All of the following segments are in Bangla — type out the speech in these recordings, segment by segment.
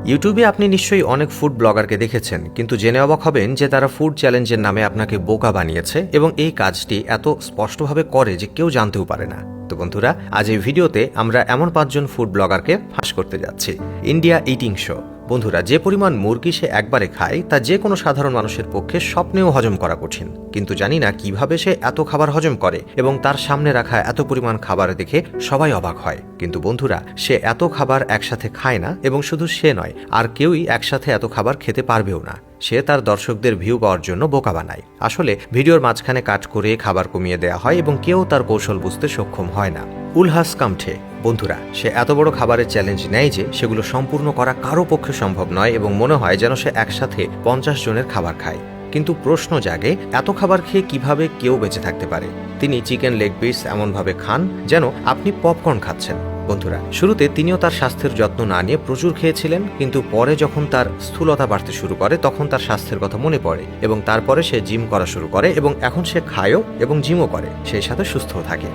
ইউটিউবে আপনি নিশ্চয়ই অনেক ফুড ব্লগারকে দেখেছেন, কিন্তু জেনে অবাক হবেন যে তারা ফুড চ্যালেঞ্জের নামে আপনাকে বোকা বানিয়েছে এবং এই কাজটি এত স্পষ্টভাবে করে যে কেউ জানতেও পারে না। তো বন্ধুরা, আজ এই ভিডিওতে আমরা এমন 5 জন ফুড ব্লগারকে ফাঁস করতে যাচ্ছি। India eating show. বন্ধুরা, যে পরিমাণ মুরগি সে একবারে খায় তা যে কোনো সাধারণ মানুষের পক্ষে স্বপ্নেও হজম করা কঠিন। কিন্তু জানি না কিভাবে সে এত খাবার হজম করে এবং তার সামনে রাখা এত পরিমাণ খাবার দেখে সবাই অবাক হয়। কিন্তু বন্ধুরা, সে এত খাবার একসাথে খায় না এবং শুধু সে নয়, আর কেউই একসাথে এত খাবার খেতে পারবেও না। সে তার দর্শকদের ভিউ পাওয়ার জন্য বোকা বানায়। আসলে ভিডিওর মাঝখানে কাট করে খাবার কমিয়ে দেওয়া হয় এবং কেউ তার কৌশল বুঝতে সক্ষম হয় না। উলহাস কামঠে। বন্ধুরা, সে এত বড় খাবারের চ্যালেঞ্জ নেয় যে সেগুলো সম্পূর্ণ করা কারো পক্ষে সম্ভব নয় এবং মনে হয় যেন সে একসাথে 50 জনের খাবার খায়। কিন্তু প্রশ্ন জাগে, এত খাবার খেয়ে কিভাবে কেউ বেঁচে থাকতে পারে? তিনি চিকেন লেগ পিস এমনভাবে খান যেন আপনি পপকর্ন খাচ্ছেন। বন্ধুরা, শুরুতে তিনিও তার স্বাস্থ্যের যত্ন না নিয়ে প্রচুর খেয়েছিলেন, কিন্তু পরে যখন তার স্থূলতা বাড়তে শুরু করে তখন তার স্বাস্থ্যের কথা মনে পড়ে এবং তারপরে সে জিম করা শুরু করে এবং এখন সে খায়ও এবং জিমও করে, সেই সাথে সুস্থও থাকে।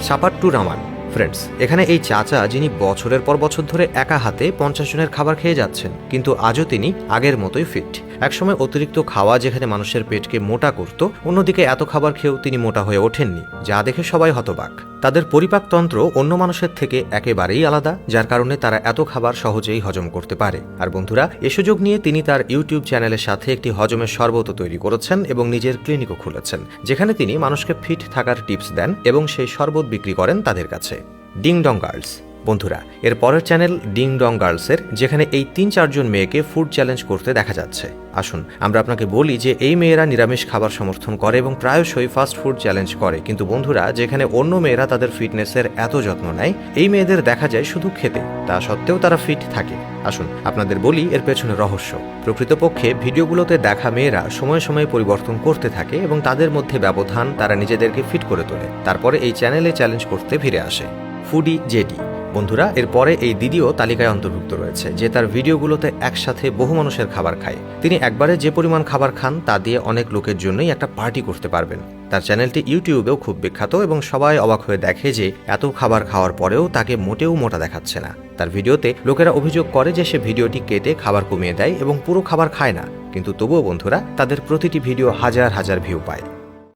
সাপাট্টু রামান। ফ্রেন্ডস, এখানে এই চাচা যিনি বছরের পর বছর ধরে একা হাতে 50 জনের খাবার খেয়ে যাচ্ছেন, কিন্তু আজও তিনি আগের মতোই ফিট। একসময় অতিরিক্ত খাওয়া যেখানে মানুষের পেটকে মোটা করত, অন্যদিকে এত খাবার খেয়েও তিনি মোটা হয়ে ওঠেননি, যা দেখে সবাই হতবাক। তাদের পরিপাকতন্ত্র অন্য মানুষের থেকে একেবারেই আলাদা, যার কারণে তারা এত খাবার সহজেই হজম করতে পারে। আর বন্ধুরা, এ সুযোগ নিয়ে তিনি তার ইউটিউব চ্যানেলের সাথে একটি হজমের শরবত তৈরি করেছেন এবং নিজের ক্লিনিকও খুলেছেন, যেখানে তিনি মানুষকে ফিট থাকার টিপস দেন এবং সেই শরবত বিক্রি করেন তাদের কাছে। Ding dong girls. বন্ধুরা, এর পরের চ্যানেল ডিং ডং গার্লসের, যেখানে এই 3-4 জন মেয়েকে ফুড চ্যালেঞ্জ করতে দেখা যাচ্ছে। আসুন আমরা আপনাকে বলি যে এই মেয়েরা নিরামিষ খাবার সমর্থন করে এবং প্রায়শই ফাস্ট ফুড চ্যালেঞ্জ করে, কিন্তু বন্ধুরা, যেখানে অন্য মেয়েরা তাদের ফিটনেসের এত যত্ন নেয়, এই মেয়েদের দেখা যায় শুধু খেতে, তা সত্ত্বেও তারা ফিট থাকে। আসুন আপনাদের বলি এর পেছনে রহস্য। প্রকৃতপক্ষে ভিডিওগুলোতে দেখা মেয়েরা সময়ে সময়ে পরিবর্তন করতে থাকে এবং তাদের মধ্যে ব্যবধান তারা নিজেদেরকে ফিট করে তোলে, তারপরে এই চ্যানেলে চ্যালেঞ্জ করতে ফিরে আসে। Foodie JD. বন্ধুরা, এরপরে এই দিদিও তালিকায় অন্তর্ভুক্ত রয়েছে, যে তার ভিডিওগুলোতে একসাথে বহু মানুষের খাবার খায়। তিনি একবারে যে পরিমাণ খাবার খান তা দিয়ে অনেক লোকের জন্যই একটা পার্টি করতে পারবেন। তার চ্যানেলটি ইউটিউবেও খুব বিখ্যাত এবং সবাই অবাক হয়ে দেখে যে এত খাবার খাওয়ার পরেও তাকে মোটেও মোটা দেখাচ্ছে না। তার ভিডিওতে লোকেরা অভিযোগ করে যে সে ভিডিওটি কেটে খাবার কমিয়ে দেয় এবং পুরো খাবার খায় না, কিন্তু তবুও বন্ধুরা, তাদের প্রতিটি ভিডিও হাজার হাজার ভিউ পায়।